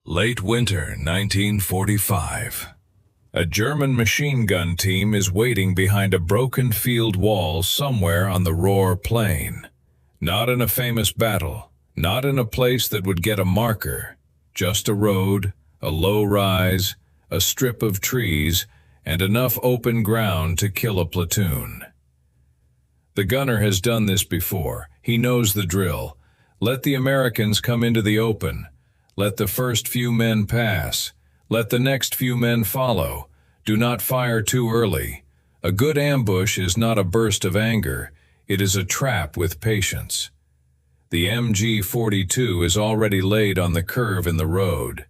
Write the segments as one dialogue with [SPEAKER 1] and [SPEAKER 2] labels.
[SPEAKER 1] Late winter 1945. A German machine gun team is waiting behind a broken field wall somewhere on the Ruhr Plain. Not in a famous battle, not in a place that would get a marker, just a road, a low rise, a strip of trees, and enough open ground to kill a platoon. The gunner has done this before. He knows the drill. Let the Americans come into the open. Let the first few men pass. Let the next few men follow. Do not fire too early. A good ambush is not a burst of anger. It is a trap with patience. The MG-42 is already laid on the curve in the road.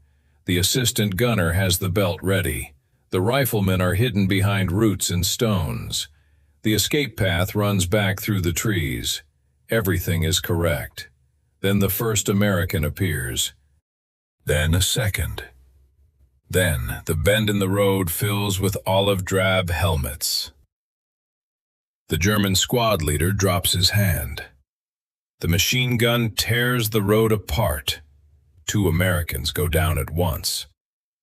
[SPEAKER 1] The assistant gunner has the belt ready. The riflemen are hidden behind roots and stones. The escape path runs back through the trees. Everything is correct. Then the first American appears. Then a second. Then the bend in the road fills with olive drab helmets. The German squad leader drops his hand. The machine gun tears the road apart. 2 Americans go down at once.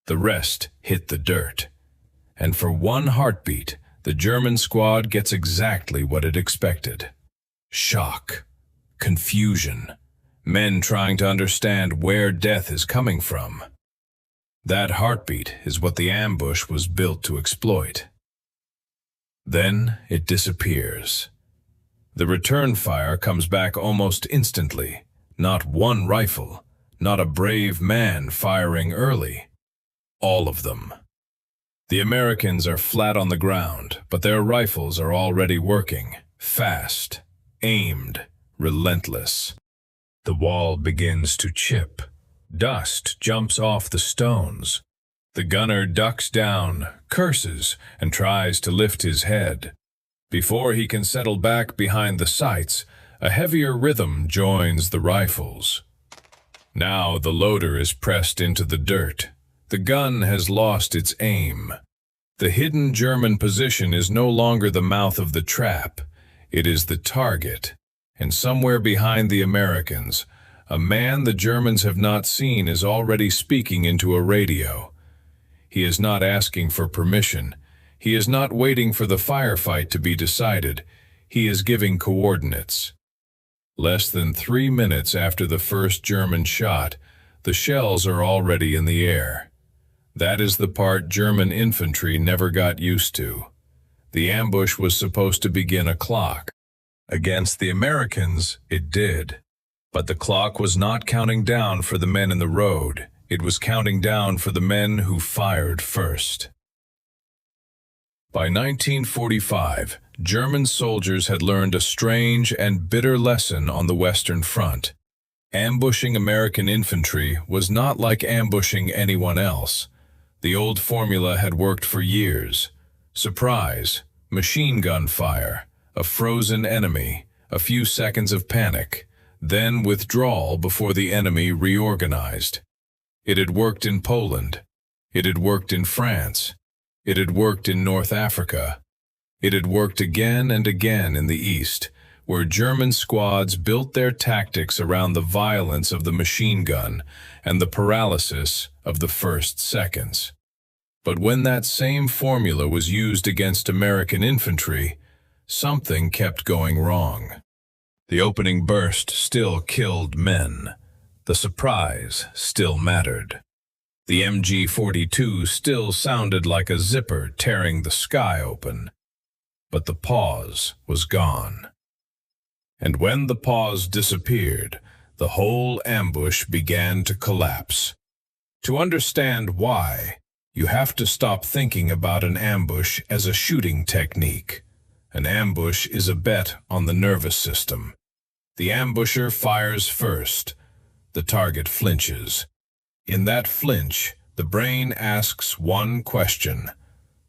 [SPEAKER 1] The rest hit the dirt. And for one heartbeat, the German squad gets exactly what it expected. Shock. Confusion. Men trying to understand where death is coming from. That heartbeat is what the ambush was built to exploit. Then it disappears. The return fire comes back almost instantly. Not one rifle, not a brave man firing early. All of them. The Americans are flat on the ground, but their rifles are already working, fast, aimed, relentless. The wall begins to chip. Dust jumps off the stones. The gunner ducks down, curses, and tries to lift his head. Before he can settle back behind the sights, a heavier rhythm joins the rifles. Now the loader is pressed into the dirt. The gun has lost its aim. The hidden German position is no longer the mouth of the trap. It is the target. And somewhere behind the Americans, a man the Germans have not seen is already speaking into a radio. He is not asking for permission. He is not waiting for the firefight to be decided. He is giving coordinates. Less than 3 minutes after the first German shot, the shells are already in the air. That is the part German infantry never got used to. The ambush was supposed to begin a clock. Against the Americans, it did. But the clock was not counting down for the men in the road. It was counting down for the men who fired first. By 1945, German soldiers had learned a strange and bitter lesson on the Western Front. Ambushing American infantry was not like ambushing anyone else. The old formula had worked for years. Surprise, machine gun fire, a frozen enemy, a few seconds of panic, then withdrawal before the enemy reorganized. It had worked in Poland. It had worked in France. It had worked in North Africa. It had worked again and again in the East, where German squads built their tactics around the violence of the machine gun and the paralysis of the first seconds. But when that same formula was used against American infantry, something kept going wrong. The opening burst still killed men. The surprise still mattered. The MG-42 still sounded like a zipper tearing the sky open. But the pause was gone. And when the pause disappeared, the whole ambush began to collapse. To understand why, you have to stop thinking about an ambush as a shooting technique. An ambush is a bet on the nervous system. The ambusher fires first. The target flinches. In that flinch, the brain asks one question: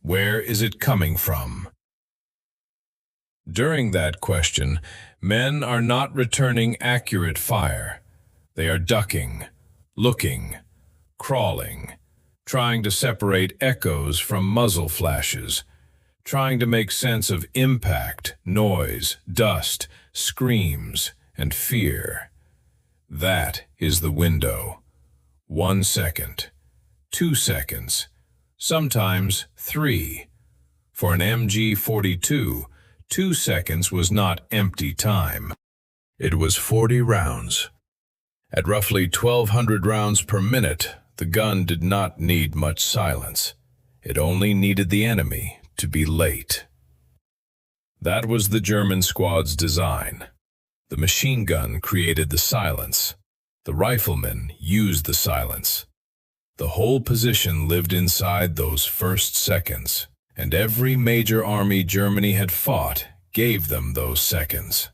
[SPEAKER 1] where is it coming from? During that question, men are not returning accurate fire. They are ducking, looking, crawling, trying to separate echoes from muzzle flashes, trying to make sense of impact, noise, dust, screams, and fear. That is the window. 1 second, 2 seconds, sometimes 3. For an MG-42, 2 seconds was not empty time. It was 40 rounds. At roughly 1,200 rounds per minute, the gun did not need much silence. It only needed the enemy to be late. That was the German squad's design. The machine gun created the silence. The riflemen used the silence. The whole position lived inside those first seconds, and every major army Germany had fought gave them those seconds.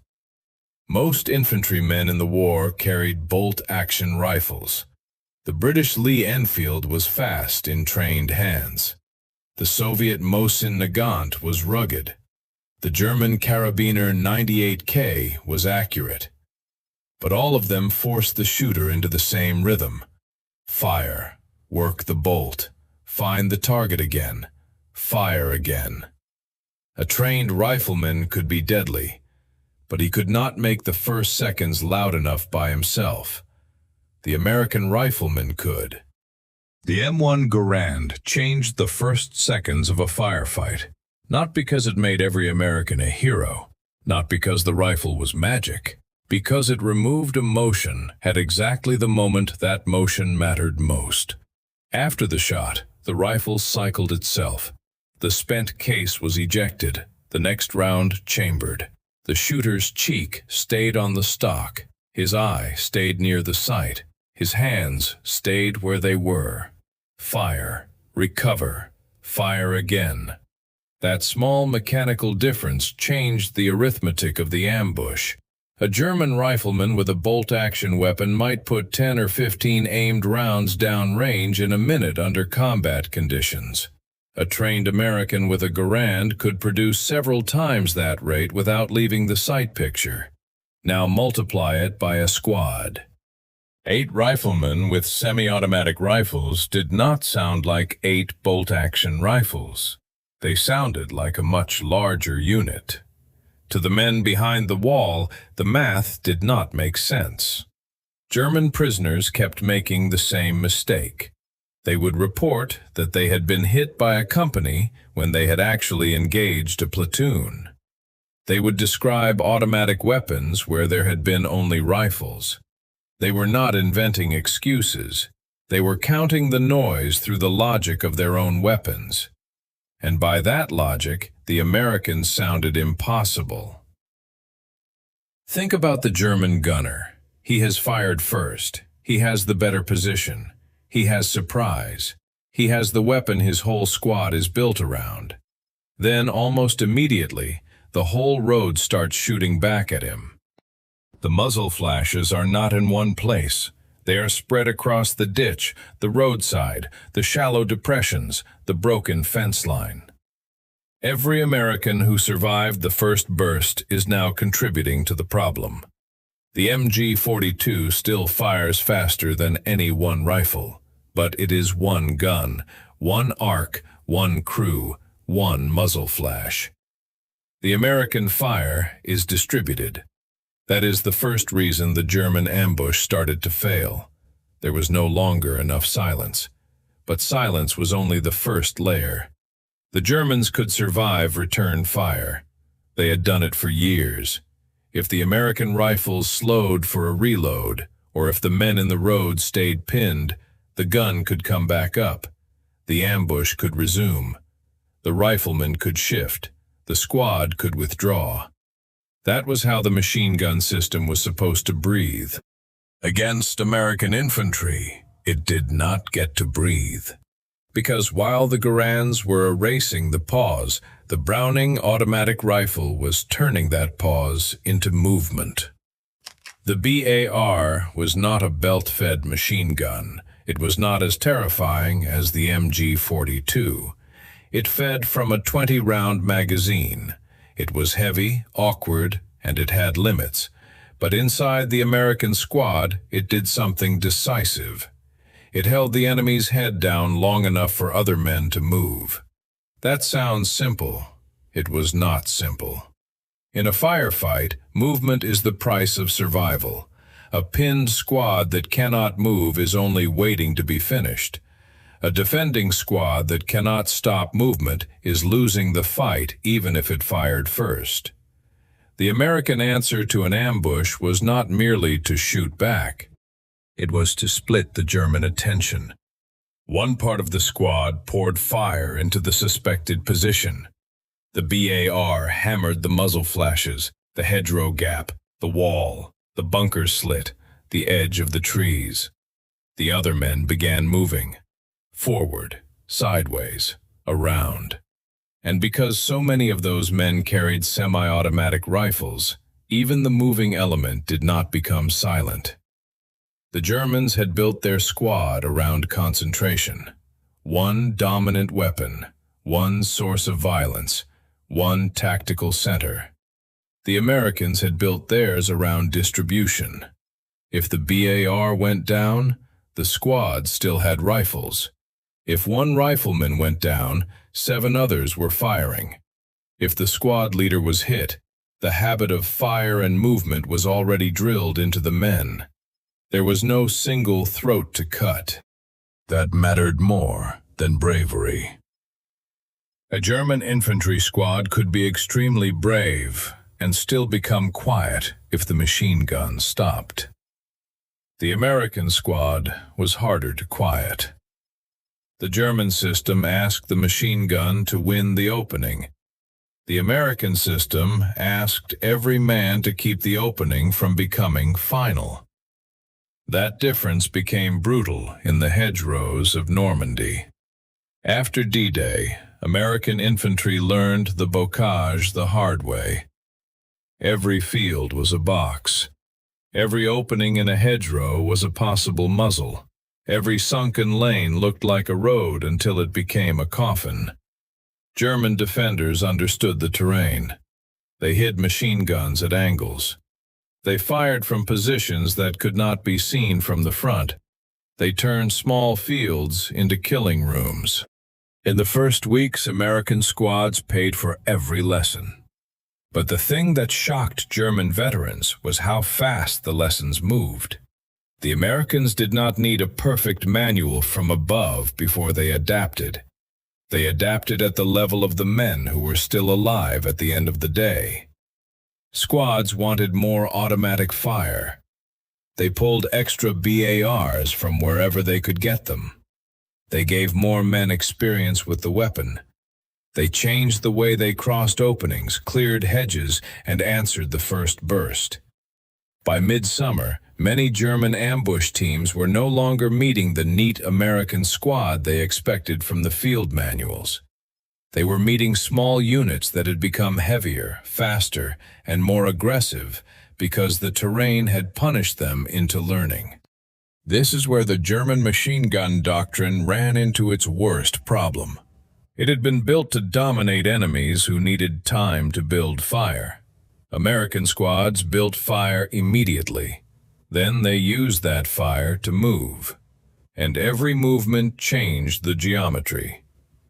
[SPEAKER 1] Most infantrymen in the war carried bolt-action rifles. The British Lee Enfield was fast in trained hands. The Soviet Mosin Nagant was rugged. The German Karabiner 98K was accurate. But all of them forced the shooter into the same rhythm. Fire, work the bolt, find the target again, fire again. A trained rifleman could be deadly, but he could not make the first seconds loud enough by himself. The American rifleman could. The M1 Garand changed the first seconds of a firefight, not because it made every American a hero, not because the rifle was magic, because it removed emotion at exactly the moment that motion mattered most. After the shot, the rifle cycled itself. The spent case was ejected, the next round chambered. The shooter's cheek stayed on the stock, his eye stayed near the sight, his hands stayed where they were. Fire, recover, fire again. That small mechanical difference changed the arithmetic of the ambush. A German rifleman with a bolt-action weapon might put 10 or 15 aimed rounds downrange in a minute under combat conditions. A trained American with a Garand could produce several times that rate without leaving the sight picture. Now multiply it by a squad. 8 riflemen with semi-automatic rifles did not sound like 8 bolt-action rifles. They sounded like a much larger unit. To the men behind the wall, the math did not make sense. German prisoners kept making the same mistake. They would report that they had been hit by a company when they had actually engaged a platoon. They would describe automatic weapons where there had been only rifles. They were not inventing excuses. They were counting the noise through the logic of their own weapons. And by that logic, the Americans sounded impossible. Think about the German gunner. He has fired first. He has the better position. He has surprise. He has the weapon his whole squad is built around. Then, almost immediately, the whole road starts shooting back at him. The muzzle flashes are not in one place. They are spread across the ditch, the roadside, the shallow depressions, the broken fence line. Every American who survived the first burst is now contributing to the problem. The MG-42 still fires faster than any one rifle, but it is one gun, one arc, one crew, one muzzle flash. The American fire is distributed. That is the first reason the German ambush started to fail. There was no longer enough silence. But silence was only the first layer. The Germans could survive return fire. They had done it for years. If the American rifles slowed for a reload, or if the men in the road stayed pinned, the gun could come back up. The ambush could resume. The riflemen could shift. The squad could withdraw. That was how the machine gun system was supposed to breathe. Against American infantry, it did not get to breathe. Because while the Garands were erasing the pause, the Browning automatic rifle was turning that pause into movement. The BAR was not a belt-fed machine gun. It was not as terrifying as the MG-42. It fed from a 20-round magazine. It was heavy, awkward, and it had limits. But inside the American squad, it did something decisive. It held the enemy's head down long enough for other men to move. That sounds simple. It was not simple. In a firefight, movement is the price of survival. A pinned squad that cannot move is only waiting to be finished. A defending squad that cannot stop movement is losing the fight even if it fired first. The American answer to an ambush was not merely to shoot back. It was to split the German attention. One part of the squad poured fire into the suspected position. The BAR hammered the muzzle flashes, the hedgerow gap, the wall, the bunker slit, the edge of the trees. The other men began moving. Forward, sideways, around. And because so many of those men carried semi-automatic rifles, even the moving element did not become silent. The Germans had built their squad around concentration. One dominant weapon, one source of violence, one tactical center. The Americans had built theirs around distribution. If the BAR went down, the squad still had rifles. If one rifleman went down, 7 others were firing. If the squad leader was hit, the habit of fire and movement was already drilled into the men. There was no single throat to cut. That mattered more than bravery. A German infantry squad could be extremely brave and still become quiet if the machine gun stopped. The American squad was harder to quiet. The German system asked the machine gun to win the opening. The American system asked every man to keep the opening from becoming final. That difference became brutal in the hedgerows of Normandy. After D-Day, American infantry learned the bocage the hard way. Every field was a box. Every opening in a hedgerow was a possible muzzle. Every sunken lane looked like a road until it became a coffin. German defenders understood the terrain. They hid machine guns at angles. They fired from positions that could not be seen from the front. They turned small fields into killing rooms. In the first weeks, American squads paid for every lesson. But the thing that shocked German veterans was how fast the lessons moved. The Americans did not need a perfect manual from above before they adapted. They adapted at the level of the men who were still alive at the end of the day. Squads wanted more automatic fire. They pulled extra BARs from wherever they could get them. They gave more men experience with the weapon. They changed the way they crossed openings, cleared hedges, and answered the first burst. By midsummer, many German ambush teams were no longer meeting the neat American squad they expected from the field manuals. They were meeting small units that had become heavier, faster, and more aggressive because the terrain had punished them into learning. This is where the German machine gun doctrine ran into its worst problem. It had been built to dominate enemies who needed time to build fire. American squads built fire immediately. Then they used that fire to move. And every movement changed the geometry.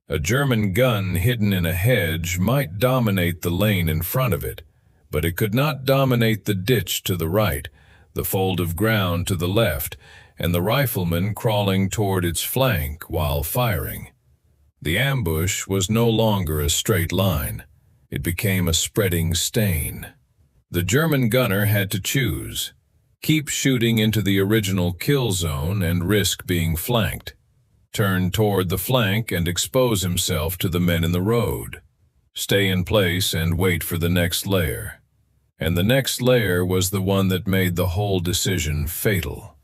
[SPEAKER 1] A German gun hidden in a hedge might dominate the lane in front of it, but it could not dominate the ditch to the right, the fold of ground to the left, and the rifleman crawling toward its flank while firing. The ambush was no longer a straight line. It became a spreading stain. The German gunner had to choose: keep shooting into the original kill zone and risk being flanked, turn toward the flank and expose himself to the men in the road, stay in place and wait for the next layer. And the next layer was the one that made the whole decision fatal.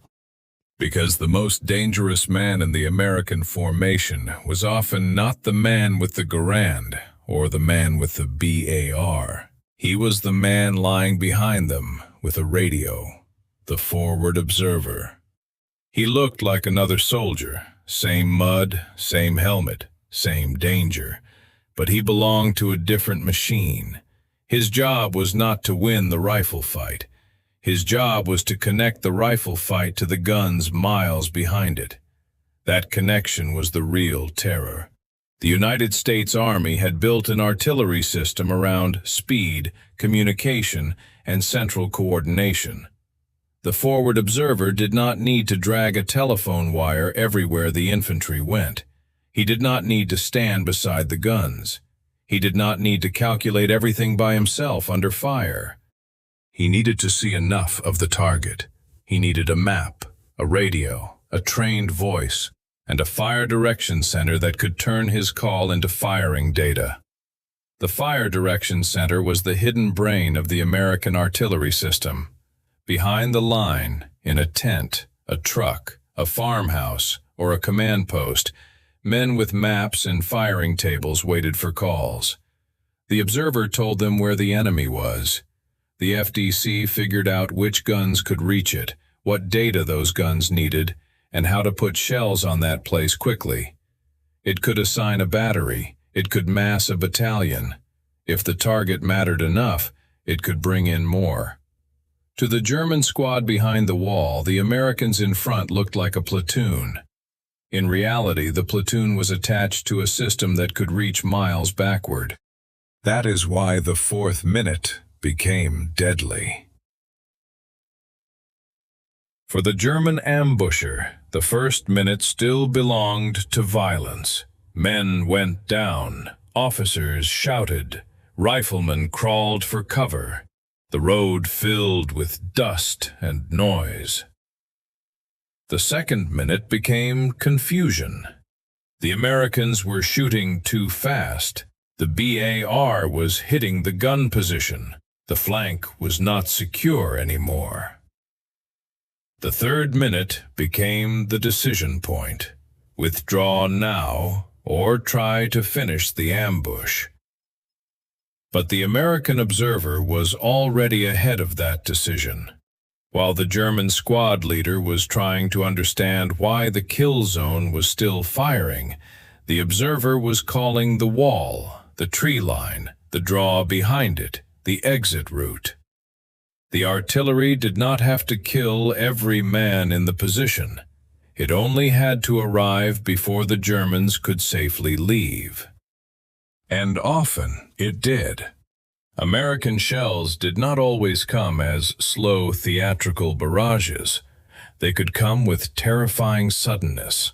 [SPEAKER 1] Because the most dangerous man in the American formation was often not the man with the Garand or the man with the BAR. He was the man lying behind them with a radio, the forward observer. He looked like another soldier, same mud, same helmet, same danger, but he belonged to a different machine. His job was not to win the rifle fight. His job was to connect the rifle fight to the guns miles behind it. That connection was the real terror. The United States Army had built an artillery system around speed, communication, and central coordination. The forward observer did not need to drag a telephone wire everywhere the infantry went. He did not need to stand beside the guns. He did not need to calculate everything by himself under fire. He needed to see enough of the target. He needed a map, a radio, a trained voice, and a fire direction center that could turn his call into firing data. The fire direction center was the hidden brain of the American artillery system. Behind the line, in a tent, a truck, a farmhouse, or a command post, men with maps and firing tables waited for calls. The observer told them where the enemy was. The FDC figured out which guns could reach it, what data those guns needed, and how to put shells on that place quickly. It could assign a battery. It could mass a battalion. If the target mattered enough, it could bring in more. To the German squad behind the wall, the Americans in front looked like a platoon. In reality, the platoon was attached to a system that could reach miles backward. That is why the fourth minute became deadly. For the German ambusher, the first minute still belonged to violence. Men went down, officers shouted, riflemen crawled for cover. The road filled with dust and noise. The second minute became confusion. The Americans were shooting too fast. The BAR was hitting the gun position. The flank was not secure anymore. The third minute became the decision point. Withdraw now, or try to finish the ambush. But the American observer was already ahead of that decision. While the German squad leader was trying to understand why the kill zone was still firing, the observer was calling the wall, the tree line, the draw behind it, the exit route. The artillery did not have to kill every man in the position. It only had to arrive before the Germans could safely leave. And often it did. American shells did not always come as slow theatrical barrages. They could come with terrifying suddenness.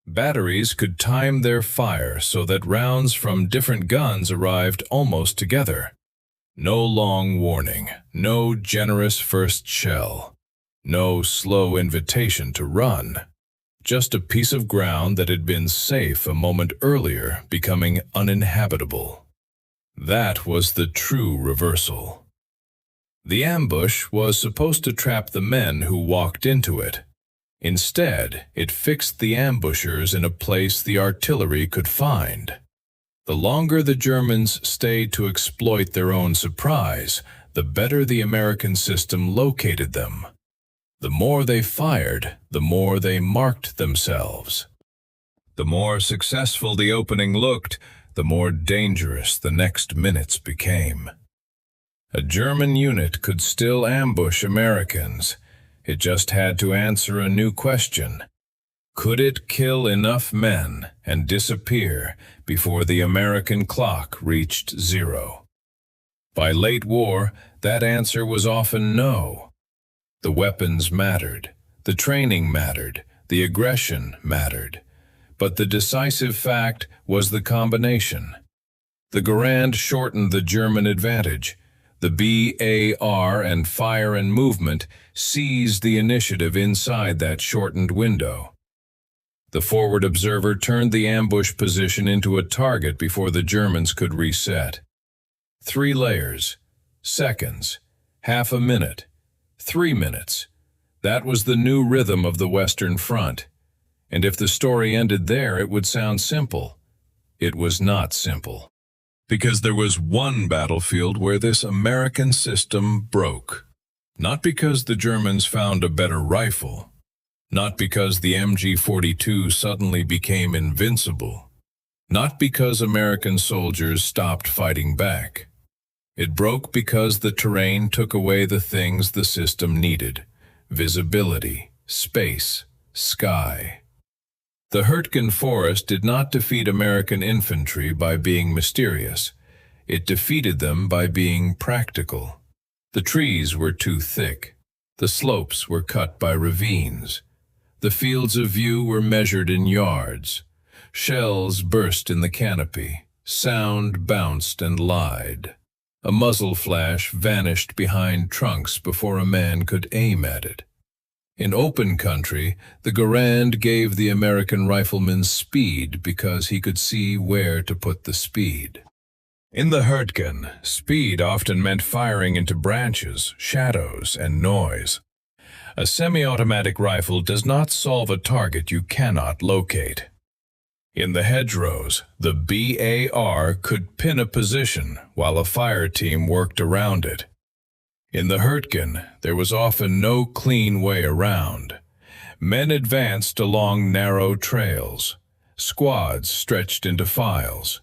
[SPEAKER 1] Batteries could time their fire so that rounds from different guns arrived almost together. No long warning, no generous first shell, no slow invitation to run. Just a piece of ground that had been safe a moment earlier becoming uninhabitable. That was the true reversal. The ambush was supposed to trap the men who walked into it. Instead, it fixed the ambushers in a place the artillery could find. The longer the Germans stayed to exploit their own surprise, the better the American system located them. The more they fired, the more they marked themselves. The more successful the opening looked, the more dangerous the next minutes became. A German unit could still ambush Americans. It just had to answer a new question. Could it kill enough men and disappear before the American clock reached zero? By late war, that answer was often no. The weapons mattered, the training mattered, the aggression mattered. But the decisive fact was the combination. The Garand shortened the German advantage. The BAR and fire and movement seized the initiative inside that shortened window. The forward observer turned the ambush position into a target before the Germans could reset. 3 layers, seconds, half a minute, 3 minutes. That was the new rhythm of the Western Front. And if the story ended there, it would sound simple. It was not simple. Because there was one battlefield where this American system broke. Not because the Germans found a better rifle. Not because the MG-42 suddenly became invincible. Not because American soldiers stopped fighting back. It broke because the terrain took away the things the system needed: visibility, space, sky. The Hürtgen forest did not defeat American infantry by being mysterious. It defeated them by being practical. The trees were too thick. The slopes were cut by ravines. The fields of view were measured in yards. Shells burst in the canopy. Sound bounced and lied. A muzzle flash vanished behind trunks before a man could aim at it. In open country, the Garand gave the American rifleman speed because he could see where to put the speed. In the Hürtgen, speed often meant firing into branches, shadows, and noise. A semi-automatic rifle does not solve a target you cannot locate. In the hedgerows, the BAR could pin a position while a fire team worked around it. In the Hürtgen, there was often no clean way around. Men advanced along narrow trails. Squads stretched into files.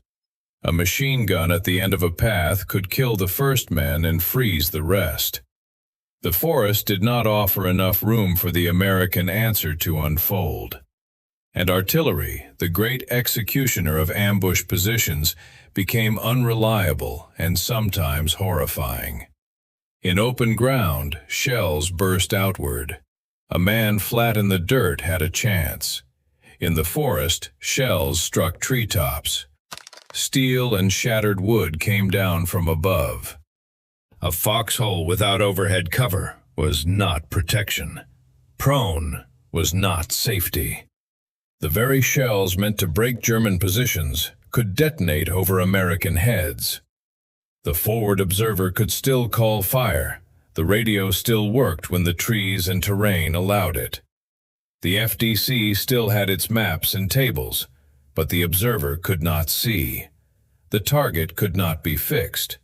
[SPEAKER 1] A machine gun at the end of a path could kill the first man and freeze the rest. The forest did not offer enough room for the American answer to unfold. And artillery, the great executioner of ambush positions, became unreliable and sometimes horrifying. In open ground, shells burst outward. A man flat in the dirt had a chance. In the forest, shells struck treetops. Steel and shattered wood came down from above. A foxhole without overhead cover was not protection. Prone was not safety. The very shells meant to break German positions could detonate over American heads. The forward observer could still call fire. The radio still worked when the trees and terrain allowed it. The FDC still had its maps and tables, but the observer could not see. The target could not be fixed.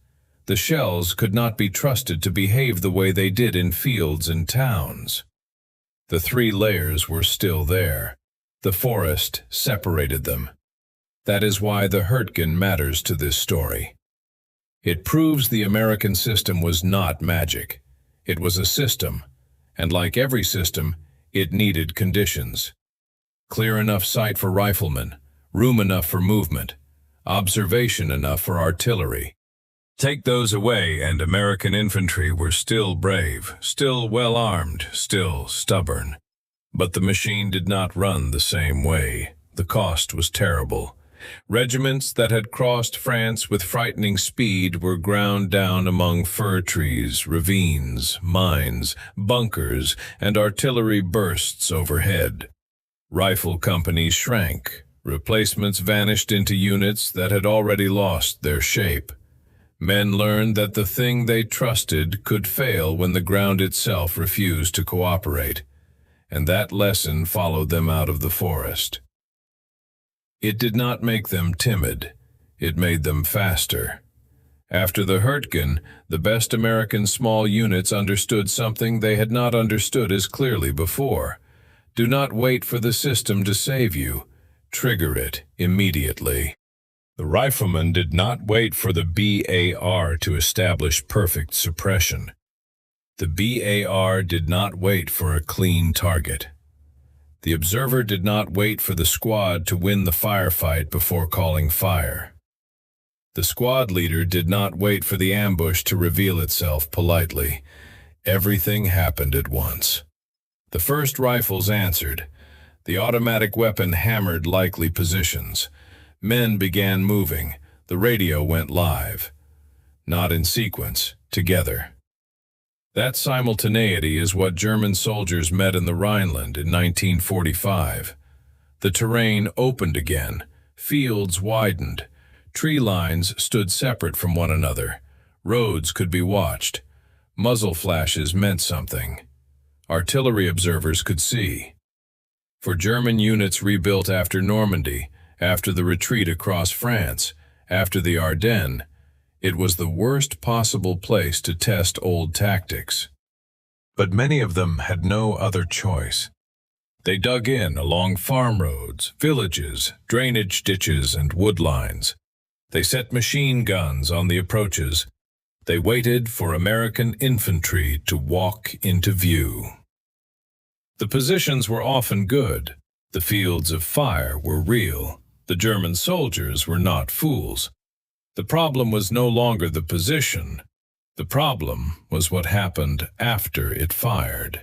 [SPEAKER 1] The shells could not be trusted to behave the way they did in fields and towns. The three layers were still there. The forest separated them. That is why the Hürtgen matters to this story. It proves the American system was not magic. It was a system, and like every system, it needed conditions. Clear enough sight for riflemen, room enough for movement, observation enough for artillery. Take those away and American infantry were still brave, still well-armed, still stubborn. But the machine did not run the same way. The cost was terrible. Regiments that had crossed France with frightening speed were ground down among fir trees, ravines, mines, bunkers, and artillery bursts overhead. Rifle companies shrank. Replacements vanished into units that had already lost their shape. Men learned that the thing they trusted could fail when the ground itself refused to cooperate, and that lesson followed them out of the forest. It did not make them timid. It made them faster. After the Hürtgen, the best American small units understood something they had not understood as clearly before. Do not wait for the system to save you. Trigger it immediately. The rifleman did not wait for the BAR to establish perfect suppression. The BAR did not wait for a clean target. The observer did not wait for the squad to win the firefight before calling fire. The squad leader did not wait for the ambush to reveal itself politely. Everything happened at once. The first rifles answered. The automatic weapon hammered likely positions. Men began moving. The radio went live. Not in sequence, together. That simultaneity is what German soldiers met in the Rhineland in 1945. The terrain opened again. Fields widened. Tree lines stood separate from one another. Roads could be watched. Muzzle flashes meant something. Artillery observers could see. For German units rebuilt after Normandy, after the retreat across France, after the Ardennes, it was the worst possible place to test old tactics. But many of them had no other choice. They dug in along farm roads, villages, drainage ditches, and wood lines. They set machine guns on the approaches. They waited for American infantry to walk into view. The positions were often good. The fields of fire were real. The German soldiers were not fools. The problem was no longer the position. The problem was what happened after it fired.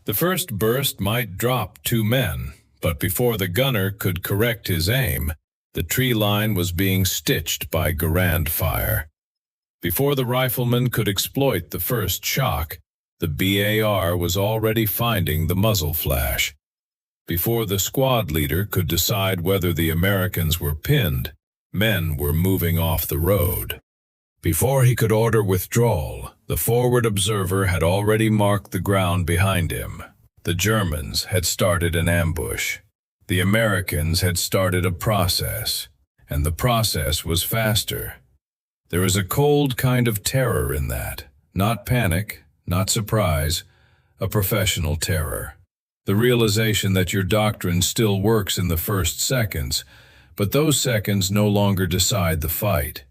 [SPEAKER 1] The first burst might drop 2 men, but before the gunner could correct his aim, the tree line was being stitched by Garand fire. Before the rifleman could exploit the first shock, the BAR was already finding the muzzle flash. Before the squad leader could decide whether the Americans were pinned, men were moving off the road. Before he could order withdrawal, the forward observer had already marked the ground behind him. The Germans had started an ambush. The Americans had started a process, and the process was faster. There is a cold kind of terror in that, not panic, not surprise, a professional terror. The realization that your doctrine still works in the first seconds, but those seconds no longer decide the fight.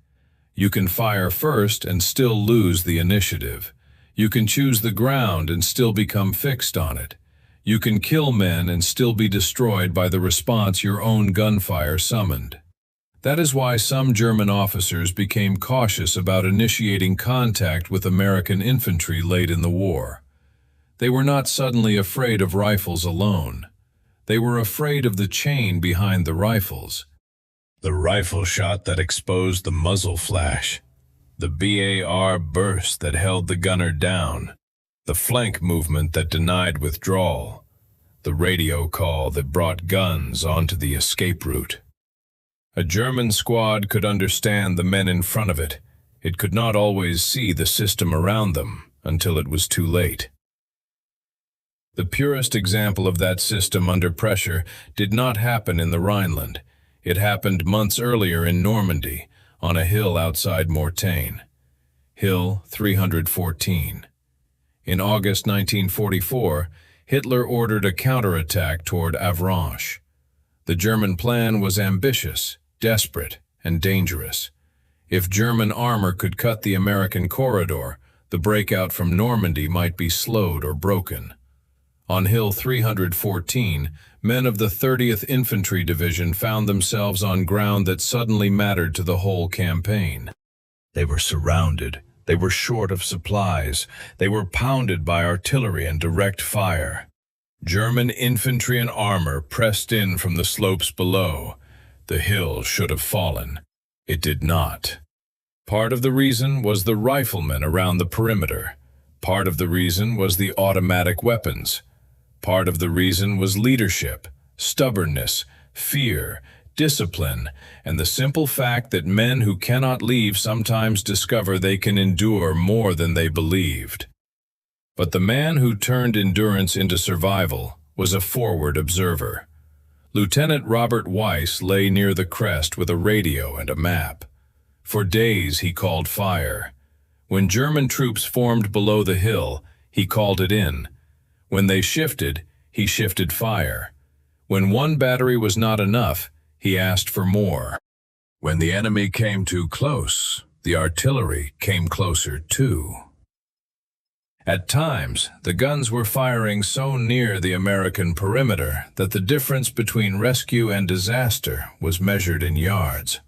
[SPEAKER 1] You can fire first and still lose the initiative. You can choose the ground and still become fixed on it. You can kill men and still be destroyed by the response your own gunfire summoned. That is why some German officers became cautious about initiating contact with American infantry late in the war. They were not suddenly afraid of rifles alone. They were afraid of the chain behind the rifles. The rifle shot that exposed the muzzle flash, the BAR burst that held the gunner down, the flank movement that denied withdrawal, the radio call that brought guns onto the escape route. A German squad could understand the men in front of it. It could not always see the system around them until it was too late. The purest example of that system under pressure did not happen in the Rhineland. It happened months earlier in Normandy, on a hill outside Mortagne. Hill 314. In August 1944, Hitler ordered a counterattack toward Avranches. The German plan was ambitious, desperate, and dangerous. If German armor could cut the American corridor, the breakout from Normandy might be slowed or broken. On Hill 314, men of the 30th Infantry Division found themselves on ground that suddenly mattered to the whole campaign. They were surrounded. They were short of supplies. They were pounded by artillery and direct fire. German infantry and armor pressed in from the slopes below. The hill should have fallen. It did not. Part of the reason was the riflemen around the perimeter. Part of the reason was the automatic weapons. Part of the reason was leadership, stubbornness, fear, discipline, and the simple fact that men who cannot leave sometimes discover they can endure more than they believed. But the man who turned endurance into survival was a forward observer. Lieutenant Robert Weiss lay near the crest with a radio and a map. For days he called fire. When German troops formed below the hill, he called it in. When they shifted, he shifted fire. When one battery was not enough, he asked for more. When the enemy came too close, the artillery came closer too. At times, the guns were firing so near the American perimeter that the difference between rescue and disaster was measured in yards.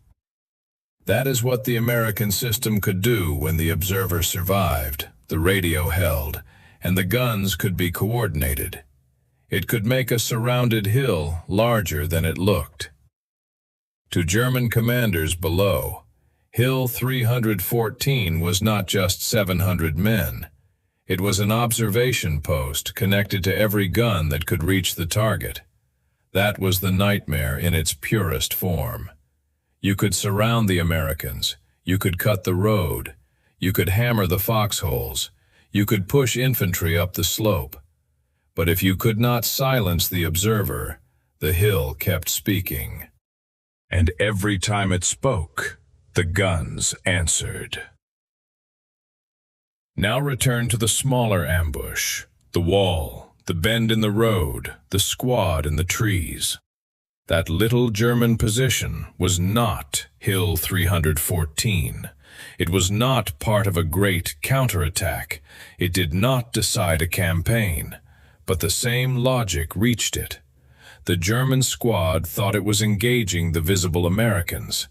[SPEAKER 1] That is what the American system could do when the observer survived, the radio held, and the guns could be coordinated. It could make a surrounded hill larger than it looked. To German commanders below, Hill 314 was not just 700 men. It was an observation post connected to every gun that could reach the target. That was the nightmare in its purest form. You could surround the Americans. You could cut the road. You could hammer the foxholes. You could push infantry up the slope. But if you could not silence the observer, the hill kept speaking. And every time it spoke, the guns answered. Now return to the smaller ambush, the wall, the bend in the road, the squad in the trees. That little German position was not Hill 314. It was not part of a great counterattack. It did not decide a campaign, but the same logic reached it. The German squad thought it was engaging the visible Americans.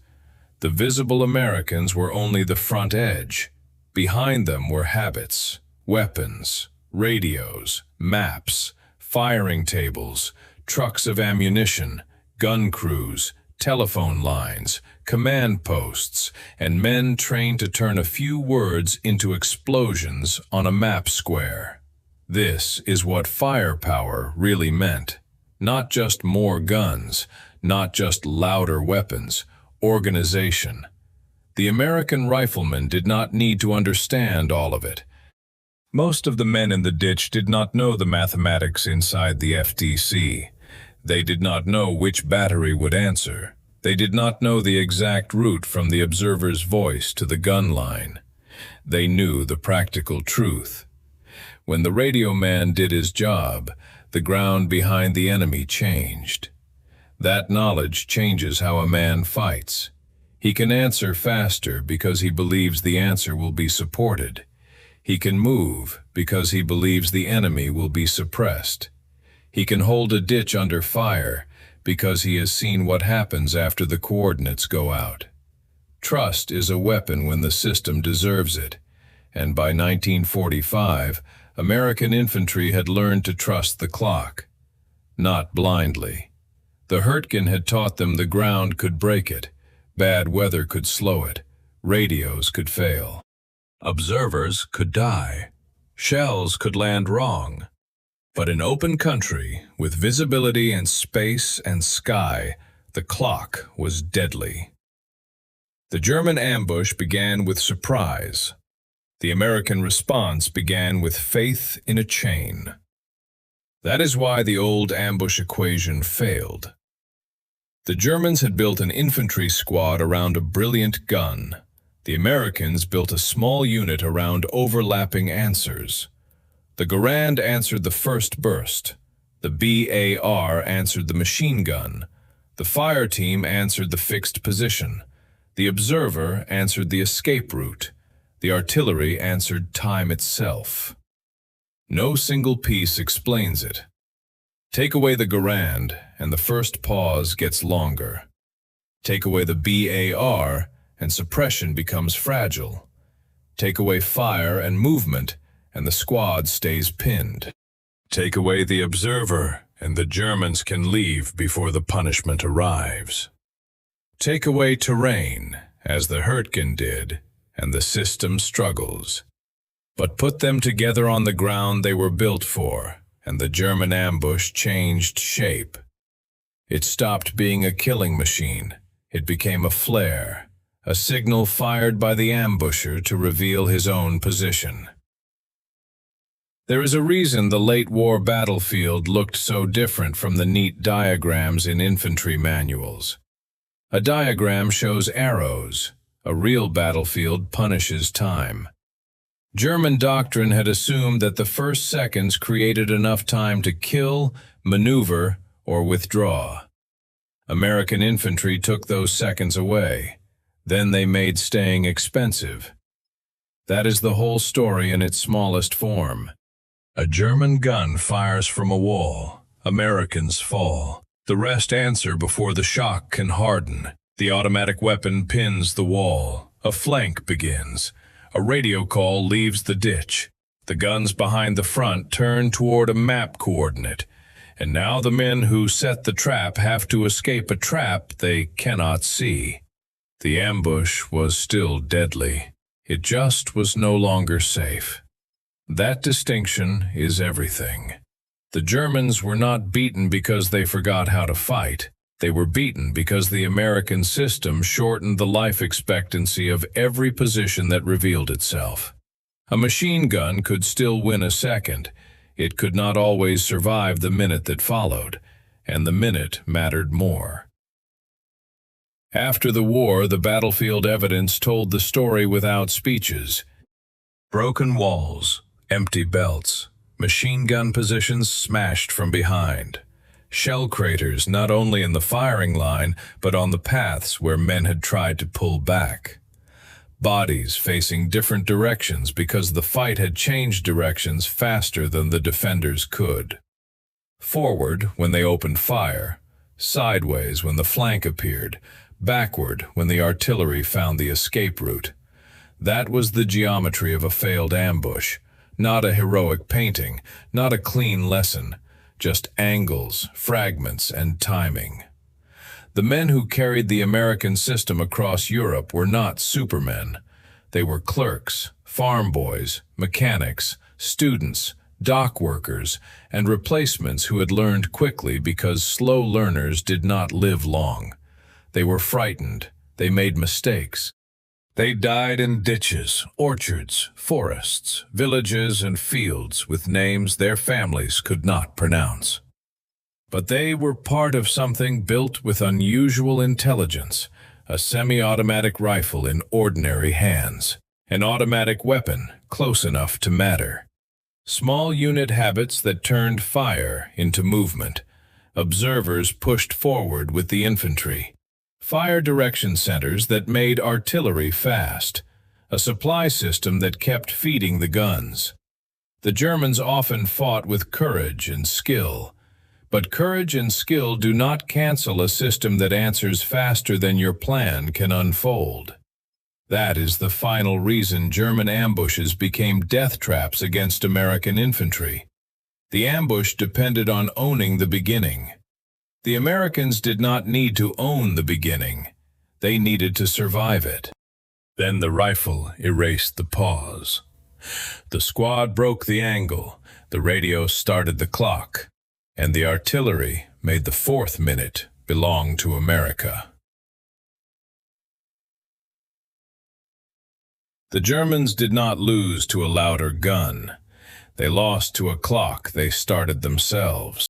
[SPEAKER 1] The visible Americans were only the front edge. Behind them were habits, weapons, radios, maps, firing tables, trucks of ammunition, gun crews, telephone lines, command posts, and men trained to turn a few words into explosions on a map square. This is what firepower really meant. Not just more guns, not just louder weapons, organization. The American riflemen did not need to understand all of it. Most of the men in the ditch did not know the mathematics inside the FDC. They did not know which battery would answer. They did not know the exact route from the observer's voice to the gun line. They knew the practical truth. When the radio man did his job, the ground behind the enemy changed. That knowledge changes how a man fights. He can answer faster because he believes the answer will be supported. He can move because he believes the enemy will be suppressed. He can hold a ditch under fire because he has seen what happens after the coordinates go out. Trust is a weapon when the system deserves it, and by 1945, American infantry had learned to trust the clock. Not blindly. The Hürtgen had taught them the ground could break it, bad weather could slow it, radios could fail. Observers could die. Shells could land wrong. But in open country, with visibility and space and sky, the clock was deadly. The German ambush began with surprise. The American response began with faith in a chain. That is why the old ambush equation failed. The Germans had built an infantry squad around a brilliant gun. The Americans built a small unit around overlapping answers. The Garand answered the first burst. The BAR answered the machine gun. The fire team answered the fixed position. The observer answered the escape route. The artillery answered time itself. No single piece explains it. Take away the Garand, and the first pause gets longer. Take away the BAR, and suppression becomes fragile. Take away fire and movement, and the squad stays pinned. Take away the observer, and the Germans can leave before the punishment arrives. Take away terrain, as the Hürtgen did, and the system struggles. But put them together on the ground they were built for, and the German ambush changed shape. It stopped being a killing machine. It became a flare, a signal fired by the ambusher to reveal his own position. There is a reason the late war battlefield looked so different from the neat diagrams in infantry manuals. A diagram shows arrows. A real battlefield punishes time. German doctrine had assumed that the first seconds created enough time to kill, maneuver, or withdraw. American infantry took those seconds away. Then they made staying expensive. That is the whole story in its smallest form. A German gun fires from a wall. Americans fall. The rest answer before the shock can harden. The automatic weapon pins the wall. A flank begins. A radio call leaves the ditch. The guns behind the front turn toward a map coordinate. And now the men who set the trap have to escape a trap they cannot see. The ambush was still deadly. It just was no longer safe. That distinction is everything. The Germans were not beaten because they forgot how to fight. They were beaten because the American system shortened the life expectancy of every position that revealed itself. A machine gun could still win a second. It could not always survive the minute that followed, and the minute mattered more. After the war, the battlefield evidence told the story without speeches. Broken walls, empty belts, machine gun positions smashed from behind. Shell craters not only in the firing line, but on the paths where men had tried to pull back. Bodies facing different directions because the fight had changed directions faster than the defenders could. Forward when they opened fire, sideways when the flank appeared, backward when the artillery found the escape route. That was the geometry of a failed ambush. Not a heroic painting, not a clean lesson, just angles, fragments, and timing. The men who carried the American system across Europe were not supermen. They were clerks, farm boys, mechanics, students, dock workers, and replacements who had learned quickly because slow learners did not live long. They were frightened. They made mistakes. They died in ditches, orchards, forests, villages, and fields with names their families could not pronounce. But they were part of something built with unusual intelligence, a semi-automatic rifle in ordinary hands, an automatic weapon close enough to matter. Small unit habits that turned fire into movement. Observers pushed forward with the infantry. Fire direction centers that made artillery fast. A supply system that kept feeding the guns. The Germans often fought with courage and skill. But courage and skill do not cancel a system that answers faster than your plan can unfold. That is the final reason German ambushes became death traps against American infantry. The ambush depended on owning the beginning. The Americans did not need to own the beginning. They needed to survive it. Then the rifle erased the pause. The squad broke the angle, the radio started the clock, and the artillery made the fourth minute belong to America. The Germans did not lose to a louder gun. They lost to a clock they started themselves.